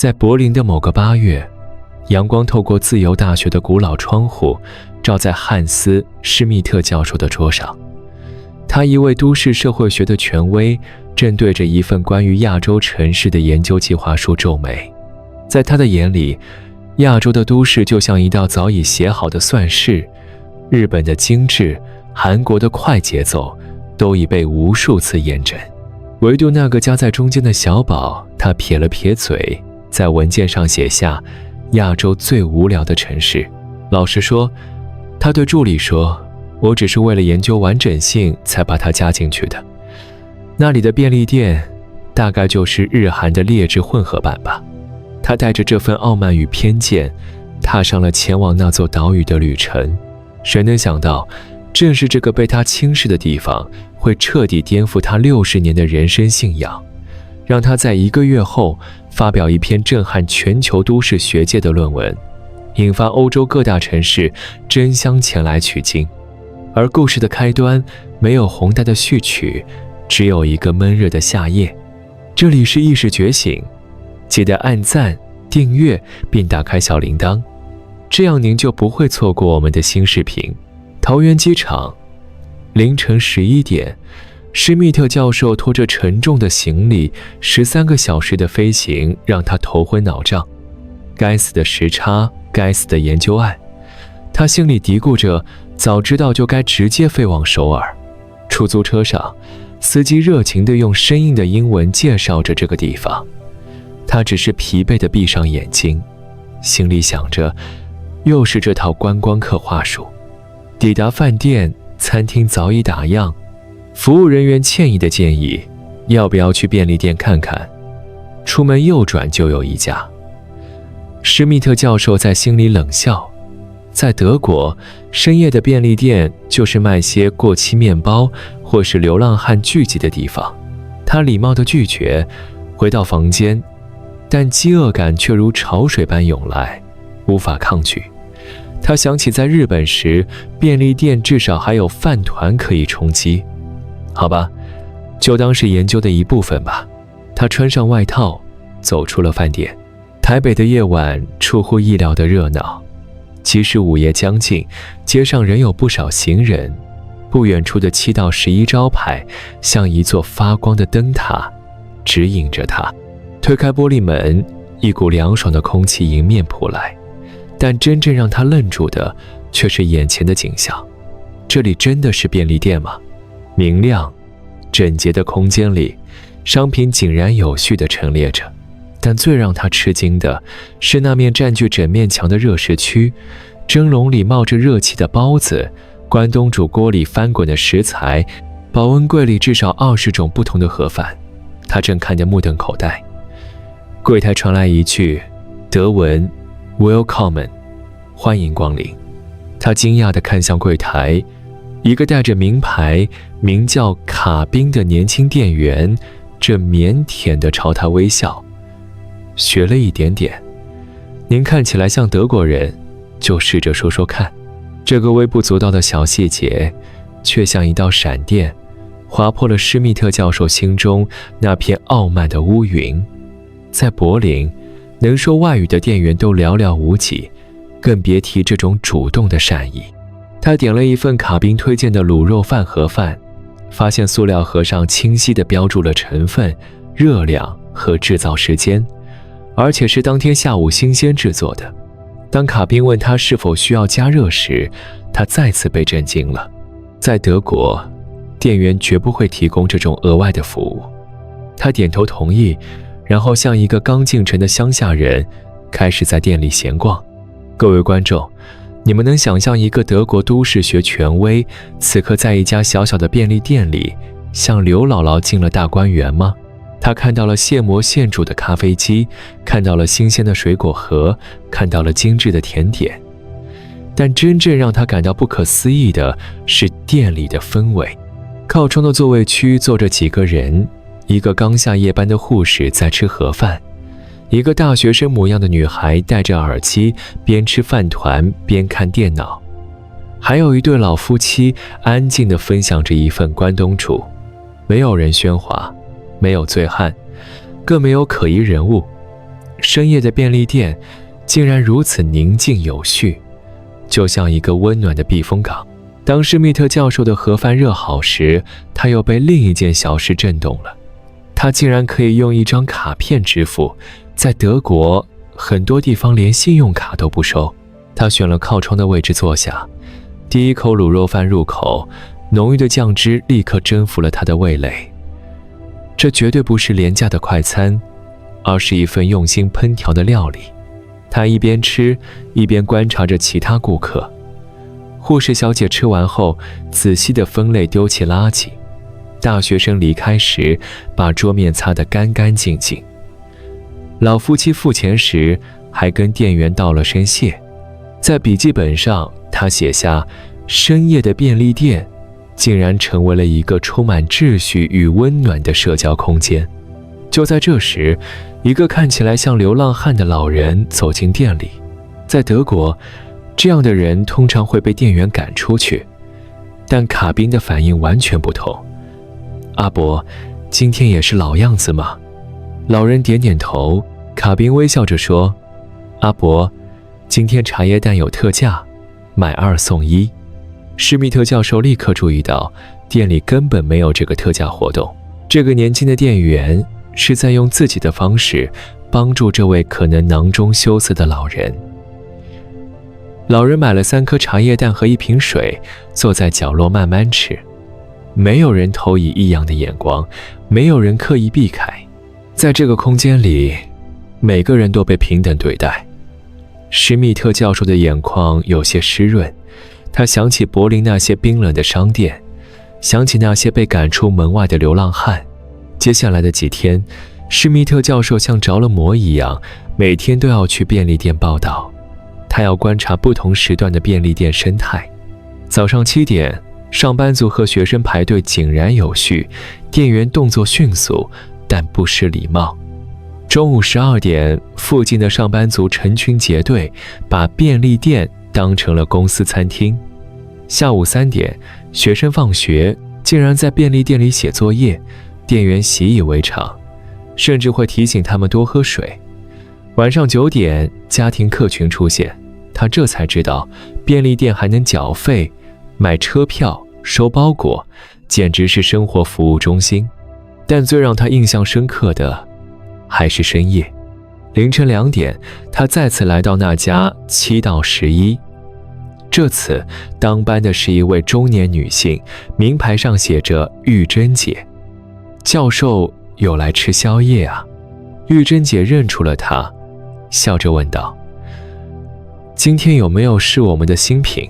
在柏林的某个8月，阳光透过自由大学的古老窗户，照在汉斯·施密特教授的桌上。他一位都市社会学的权威，正对着一份关于亚洲城市的研究计划书皱眉。在他的眼里，亚洲的都市就像一道早已写好的算式，日本的精致，韩国的快节奏，都已被无数次验证。唯独那个夹在中间的小宝，他撇了撇嘴，在文件上写下亚洲最无聊的城市。老实说，他对助理说，我只是为了研究完整性才把它加进去的。那里的便利店大概就是日韩的劣质混合版吧。他带着这份傲慢与偏见，踏上了前往那座岛屿的旅程。谁能想到，正是这个被他轻视的地方，会彻底颠覆他60年的人生信仰，让他在1个月后发表一篇震撼全球都市学界的论文，引发欧洲各大城市争相前来取经。而故事的开端没有宏大的序曲，只有一个闷热的夏夜。这里是意识觉醒，记得按赞、订阅并打开小铃铛，这样您就不会错过我们的新视频。桃园机场，凌晨11点，施密特教授拖着沉重的行李，13个小时的飞行让他头昏脑胀。该死的时差，该死的研究案，他心里嘀咕着，早知道就该直接飞往首尔。出租车上，司机热情地用生硬的英文介绍着这个地方，他只是疲惫地闭上眼睛，心里想着，又是这套观光客话术。抵达饭店，餐厅早已打烊，服务人员歉意地建议，要不要去便利店看看？出门右转就有一家。施密特教授在心里冷笑，在德国，深夜的便利店就是卖些过期面包或是流浪汉聚集的地方。他礼貌地拒绝，回到房间，但饥饿感却如潮水般涌来，无法抗拒。他想起在日本时，便利店至少还有饭团可以充饥。好吧，就当是研究的一部分吧。他穿上外套，走出了饭店。台北的夜晚出乎意料的热闹，即使午夜将近，街上仍有不少行人。不远处的7到11招牌像一座发光的灯塔，指引着他。推开玻璃门，一股凉爽的空气迎面扑来，但真正让他愣住的却是眼前的景象。这里真的是便利店吗？明亮整洁的空间里，商品井然有序地陈列着，但最让他吃惊的是那面占据整面墙的热食区，蒸笼里冒着热气的包子，关东煮锅里翻滚的食材，保温柜里至少20种不同的盒饭。他正看得目瞪口呆。柜台传来一句德文 Willkommen， 欢迎光临。他惊讶地看向柜台，一个戴着名牌名叫卡宾的年轻店员正腼腆地朝他微笑。学了一点点，您看起来像德国人，就试着说说看。这个微不足道的小细节，却像一道闪电，划破了施密特教授心中那片傲慢的乌云。在柏林，能说外语的店员都寥寥无几，更别提这种主动的善意。他点了一份卡宾推荐的卤肉饭盒饭，发现塑料盒上清晰地标注了成分、热量和制造时间，而且是当天下午新鲜制作的。当卡宾问他是否需要加热时，他再次被震惊了。在德国，店员绝不会提供这种额外的服务。他点头同意，然后像一个刚进城的乡下人，开始在店里闲逛。各位观众，你们能想象一个德国都市学权威此刻在一家小小的便利店里，像刘姥姥进了大观园吗？他看到了现磨现煮的咖啡机，看到了新鲜的水果盒，看到了精致的甜点。但真正让他感到不可思议的是店里的氛围。靠窗的座位区坐着几个人，一个刚下夜班的护士在吃盒饭，一个大学生模样的女孩戴着耳机，边吃饭团边看电脑，还有一对老夫妻安静地分享着一份关东煮。没有人喧哗，没有醉汉，更没有可疑人物。深夜的便利店竟然如此宁静有序，就像一个温暖的避风港。当施密特教授的盒饭热好时，他又被另一件小事震动了。他竟然可以用一张卡片支付，在德国很多地方连信用卡都不收。他选了靠窗的位置坐下，第一口卤肉饭入口，浓郁的酱汁立刻征服了他的味蕾。这绝对不是廉价的快餐，而是一份用心烹调的料理。他一边吃一边观察着其他顾客。护士小姐吃完后仔细地分类丢弃垃圾，大学生离开时把桌面擦得干干净净。老夫妻付钱时还跟店员道了声谢。在笔记本上他写下，深夜的便利店竟然成为了一个充满秩序与温暖的社交空间。就在这时，一个看起来像流浪汉的老人走进店里。在德国，这样的人通常会被店员赶出去，但卡宾的反应完全不同。阿伯，今天也是老样子吗？老人点点头。卡宾微笑着说，阿伯，今天茶叶蛋有特价，买2送1。施密特教授立刻注意到，店里根本没有这个特价活动。这个年轻的店员是在用自己的方式帮助这位可能囊中羞涩的老人。老人买了3颗茶叶蛋和1瓶水，坐在角落慢慢吃。没有人投以异样的眼光，没有人刻意避开。在这个空间里，每个人都被平等对待。施密特教授的眼眶有些湿润，他想起柏林那些冰冷的商店，想起那些被赶出门外的流浪汉。接下来的几天，施密特教授像着了魔一样，每天都要去便利店报道。他要观察不同时段的便利店生态。早上7点，上班族和学生排队井然有序，店员动作迅速，但不失礼貌。中午12点，附近的上班族成群结队，把便利店当成了公司餐厅。下午3点，学生放学竟然在便利店里写作业，店员习以为常，甚至会提醒他们多喝水。晚上9点，家庭客群出现，他这才知道便利店还能缴费、买车票、收包裹，简直是生活服务中心。但最让他印象深刻的还是深夜。凌晨2点，他再次来到那家7到11。这次当班的是一位中年女性，名牌上写着玉珍姐。教授有来吃宵夜啊？玉珍姐认出了他，笑着问道，今天有没有试我们的新品？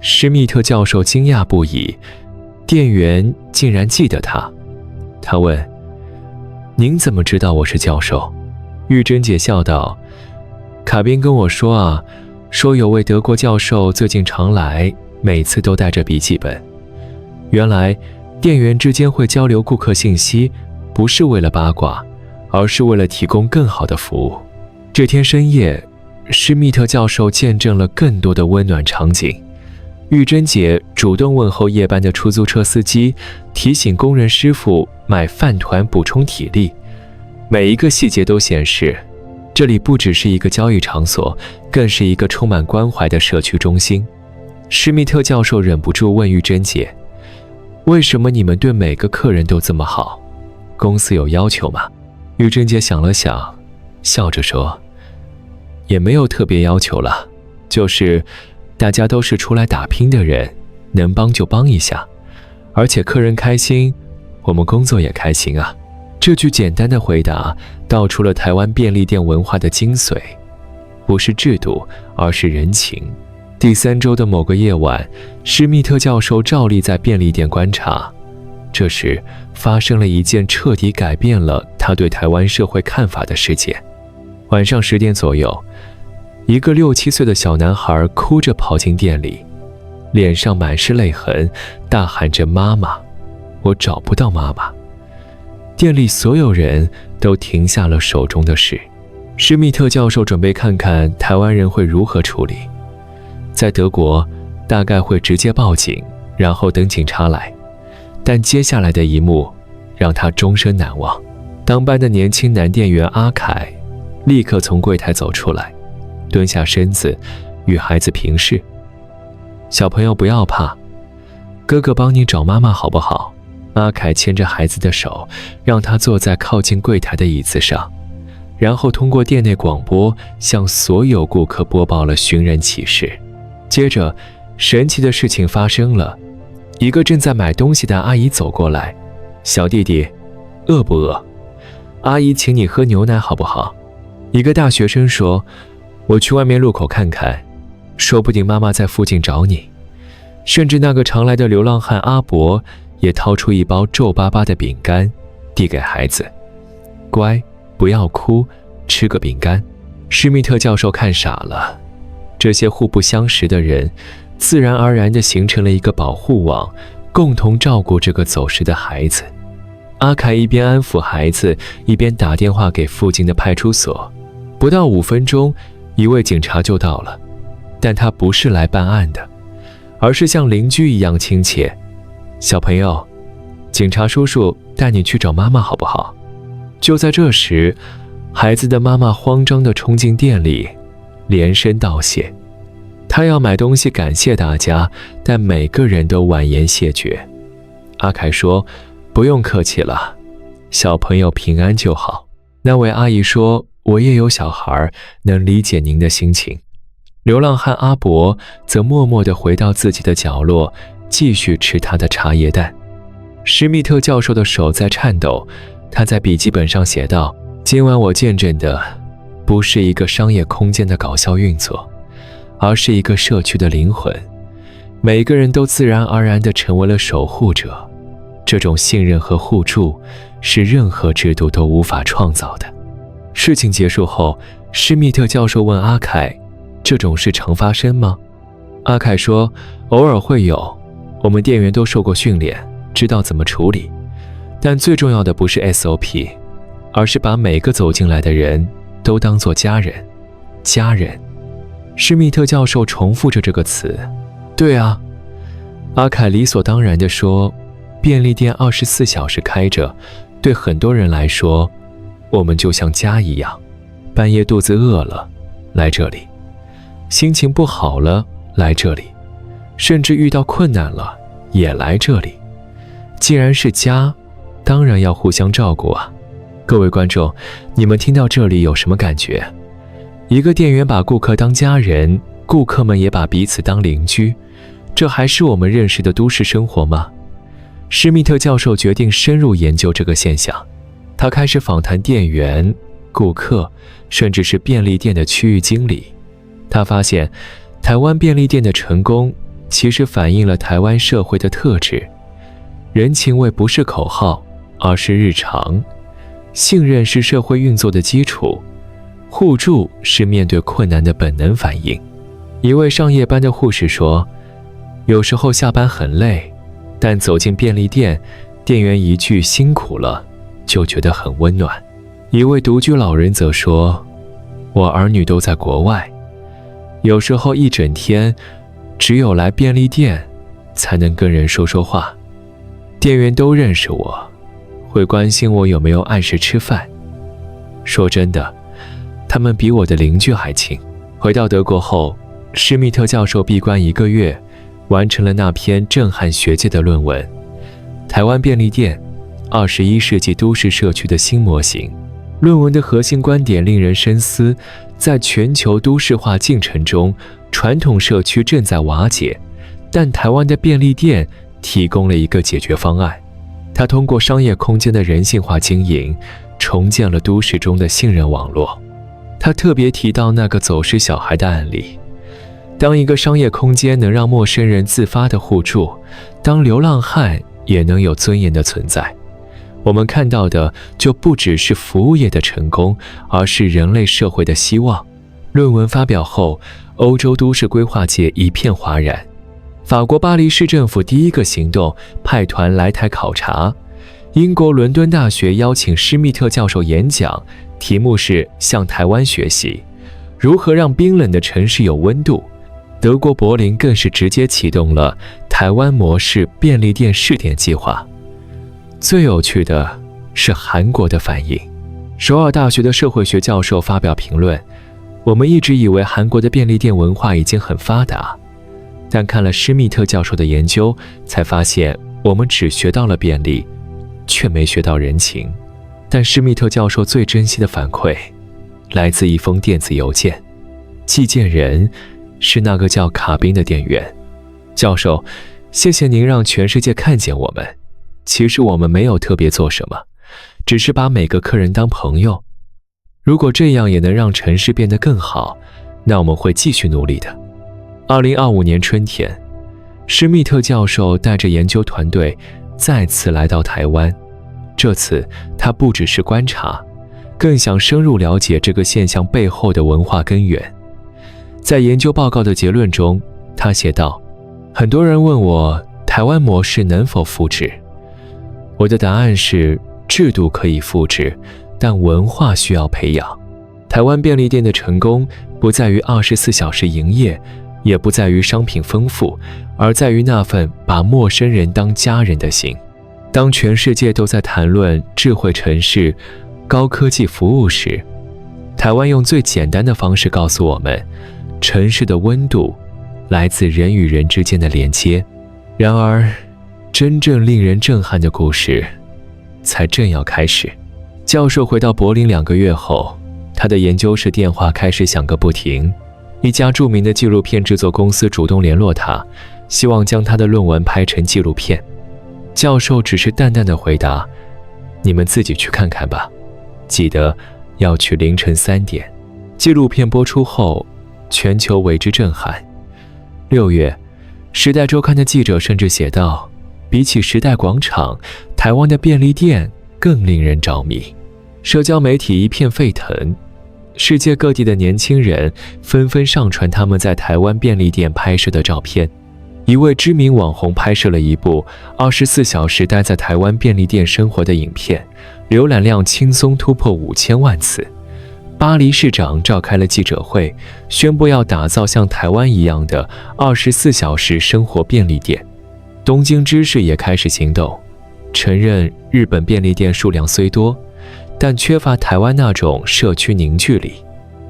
施密特教授惊讶不已，店员竟然记得他。他问，您怎么知道我是教授？玉珍姐笑道，卡宾跟我说啊，说有位德国教授最近常来，每次都带着笔记本。原来店员之间会交流顾客信息，不是为了八卦，而是为了提供更好的服务。这天深夜，施密特教授见证了更多的温暖场景。玉珍姐主动问候夜班的出租车司机，提醒工人师傅买饭团补充体力。每一个细节都显示，这里不只是一个交易场所，更是一个充满关怀的社区中心。施密特教授忍不住问玉珍姐，为什么你们对每个客人都这么好？公司有要求吗？玉珍姐想了想，笑着说，也没有特别要求了，就是大家都是出来打拼的人，能帮就帮一下，而且客人开心，我们工作也开心啊。这句简单的回答道出了台湾便利店文化的精髓，不是制度，而是人情。第3周的某个夜晚，施密特教授照例在便利店观察，这时发生了一件彻底改变了他对台湾社会看法的事件。晚上10点左右，一个6、7岁的小男孩哭着跑进店里，脸上满是泪痕，大喊着妈妈，我找不到妈妈。店里所有人都停下了手中的事。施密特教授准备看看台湾人会如何处理。在德国，大概会直接报警，然后等警察来。但接下来的一幕让他终身难忘。当班的年轻男店员阿凯立刻从柜台走出来，蹲下身子与孩子平视。小朋友不要怕，哥哥帮你找妈妈好不好？阿凯牵着孩子的手，让他坐在靠近柜台的椅子上，然后通过店内广播向所有顾客播报了寻人启事。接着，神奇的事情发生了，一个正在买东西的阿姨走过来，小弟弟，饿不饿？阿姨请你喝牛奶好不好？一个大学生说，我去外面路口看看，说不定妈妈在附近找你。甚至那个常来的流浪汉阿伯也掏出一包皱巴巴的饼干，递给孩子，乖，不要哭，吃个饼干。施密特教授看傻了，这些互不相识的人自然而然地形成了一个保护网，共同照顾这个走失的孩子。阿凯一边安抚孩子，一边打电话给附近的派出所。不到5分钟，一位警察就到了，但他不是来办案的，而是像邻居一样亲切。小朋友，警察叔叔带你去找妈妈好不好？就在这时，孩子的妈妈慌张地冲进店里，连声道谢。她要买东西感谢大家，但每个人都婉言谢绝。阿凯说，不用客气了，小朋友平安就好。那位阿姨说，我也有小孩，能理解您的心情。流浪汉阿伯则默默地回到自己的角落，继续吃他的茶叶蛋。施密特教授的手在颤抖，他在笔记本上写道，今晚我见证的不是一个商业空间的搞笑运作，而是一个社区的灵魂。每个人都自然而然地成为了守护者，这种信任和互助是任何制度都无法创造的。事情结束后，施密特教授问阿凯，这种事常发生吗？阿凯说，偶尔会有，我们店员都受过训练，知道怎么处理。但最重要的不是 SOP， 而是把每个走进来的人都当作家人。家人。施密特教授重复着这个词。对啊，阿凯理所当然地说，便利店24小时开着，对很多人来说，我们就像家一样。半夜肚子饿了，来这里；心情不好了，来这里；甚至遇到困难了，也来这里。既然是家，当然要互相照顾啊。各位观众，你们听到这里有什么感觉？一个店员把顾客当家人，顾客们也把彼此当邻居，这还是我们认识的都市生活吗？施密特教授决定深入研究这个现象。他开始访谈店员、顾客，甚至是便利店的区域经理。他发现，台湾便利店的成功其实反映了台湾社会的特质。人情味不是口号，而是日常；信任是社会运作的基础；互助是面对困难的本能反应。一位上夜班的护士说，有时候下班很累，但走进便利店，店员一句辛苦了，就觉得很温暖。一位独居老人则说，我儿女都在国外，有时候一整天只有来便利店才能跟人说说话。店员都认识我，会关心我有没有按时吃饭。说真的，他们比我的邻居还亲。回到德国后，施密特教授闭关1个月，完成了那篇震撼学界的论文《台湾便利店21世纪都市社区的新模型》。论文的核心观点令人深思，在全球都市化进程中，传统社区正在瓦解，但台湾的便利店提供了一个解决方案。它通过商业空间的人性化经营，重建了都市中的信任网络。他特别提到那个走失小孩的案例。当一个商业空间能让陌生人自发的互助，当流浪汉也能有尊严的存在，我们看到的就不只是服务业的成功，而是人类社会的希望。论文发表后，欧洲都市规划界一片哗然。法国巴黎市政府第一个行动，派团来台考察。英国伦敦大学邀请施密特教授演讲，题目是向台湾学习，如何让冰冷的城市有温度。德国柏林更是直接启动了台湾模式便利店试点计划。最有趣的是韩国的反应。首尔大学的社会学教授发表评论：我们一直以为韩国的便利店文化已经很发达，但看了施密特教授的研究，才发现我们只学到了便利，却没学到人情。但施密特教授最珍惜的反馈，来自一封电子邮件。寄件人是那个叫卡宾的店员。教授，谢谢您让全世界看见我们。其实我们没有特别做什么，只是把每个客人当朋友。如果这样也能让城市变得更好，那我们会继续努力的。2025年春天，施密特教授带着研究团队再次来到台湾。这次他不只是观察，更想深入了解这个现象背后的文化根源。在研究报告的结论中，他写道：很多人问我台湾模式能否复制，我的答案是制度可以复制，但文化需要培养。台湾便利店的成功不在于24小时营业，也不在于商品丰富，而在于那份把陌生人当家人的心。当全世界都在谈论智慧城市、高科技服务时，台湾用最简单的方式告诉我们，城市的温度来自人与人之间的连接。然而，真正令人震撼的故事才正要开始。教授回到柏林2个月后，他的研究室电话开始响个不停。一家著名的纪录片制作公司主动联络他，希望将他的论文拍成纪录片。教授只是淡淡的回答：你们自己去看看吧，记得要去凌晨3点。纪录片播出后，全球为之震撼。6月，《时代周刊》的记者甚至写道，比起时代广场，台湾的便利店更令人着迷。社交媒体一片沸腾，世界各地的年轻人纷纷上传他们在台湾便利店拍摄的照片。一位知名网红拍摄了一部24小时待在台湾便利店生活的影片，浏览量轻松突破5000万次。巴黎市长召开了记者会，宣布要打造像台湾一样的24小时生活便利店。东京知事也开始行动，承认日本便利店数量虽多，但缺乏台湾那种社区凝聚力。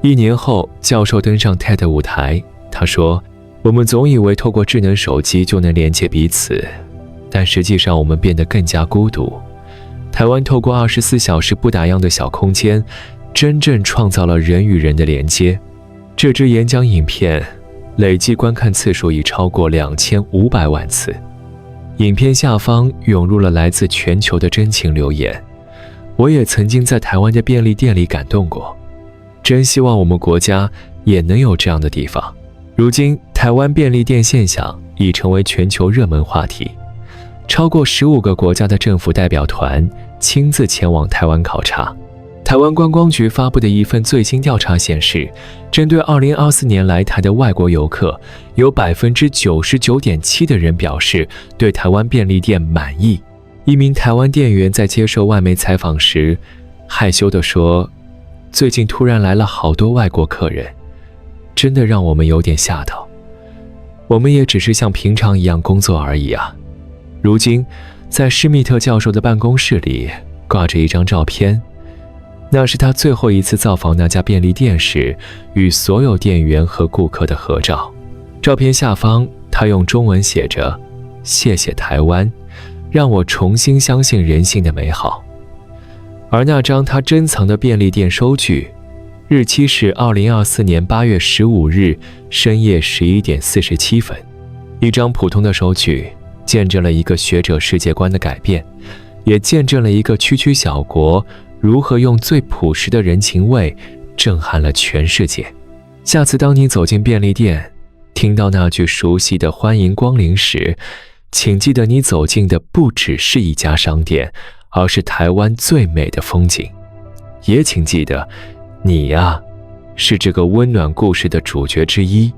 1年后，教授登上 TED 舞台，他说：我们总以为透过智能手机就能连接彼此，但实际上我们变得更加孤独。台湾透过24小时不打烊的小空间，真正创造了人与人的连接。这支演讲影片累计观看次数已超过2500万次。影片下方涌入了来自全球的真情留言。我也曾经在台湾的便利店里感动过，真希望我们国家也能有这样的地方。如今，台湾便利店现象已成为全球热门话题，超过15个国家的政府代表团亲自前往台湾考察。台湾观光局发布的一份最新调查显示，针对2024年来台的外国游客，有 99.7% 的人表示对台湾便利店满意。一名台湾店员在接受外媒采访时，害羞地说：最近突然来了好多外国客人，真的让我们有点吓到。我们也只是像平常一样工作而已啊。如今，在施密特教授的办公室里挂着一张照片，那是他最后一次造访那家便利店时与所有店员和顾客的合照。照片下方，他用中文写着：谢谢台湾，让我重新相信人性的美好。而那张他珍藏的便利店收据，日期是2024年8月15日深夜11点47分。一张普通的收据，见证了一个学者世界观的改变，也见证了一个区区小国如何用最朴实的人情味震撼了全世界。下次当你走进便利店，听到那句熟悉的欢迎光临时，请记得你走进的不只是一家商店，而是台湾最美的风景。也请记得，你呀，是这个温暖故事的主角之一。